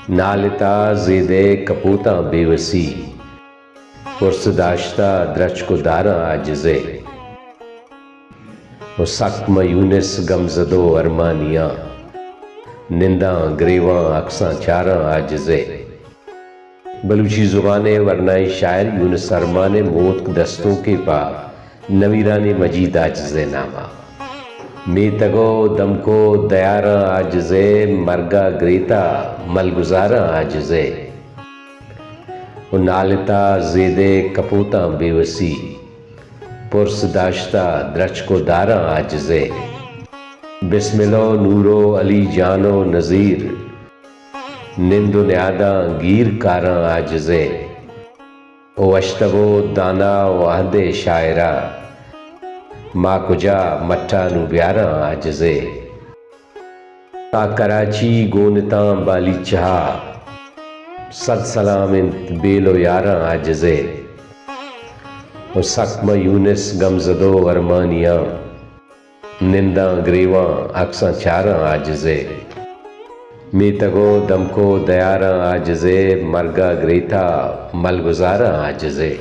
نالتا زیدے کپوتاں بے وسی، پرسداشتہ درچ کو داراں عاجزے، و سخت میونس غمزدو ارمانیاں، ننداں گریواں اکساں چاراں عاجزے۔ بلوچی زبان ورنائی شاعر یونس ارمان موت دستوں کے پا نویران مجید عاجزے نامہ، میتگو دم کو دیاراں عاجزے، مرگا گریتا ملگزاراں عاجزے، و نالتا زیدے کپوتاں بے وسی، پرس داشتہ درچ کو داراں عاجزے۔ بسملو نورو علی جانو نذیر، نند و نیاداں گیر کاراں عاجزے، او اشتبو دانا و عہد شاعرہ، ما کجا مٹھا نو بیاراں عاجزے۔ تا کراچی گونتاں بالی چہا، صد سلام انت بیل و یاراں عاجزے، و سخت میونس غمزدو ارمانیاں، ننداں گریواں اکساں چاراں عاجزے۔ میتگو دم کو دیاراں عاجزے، مرگا گریتا ملگزاراں عاجزے۔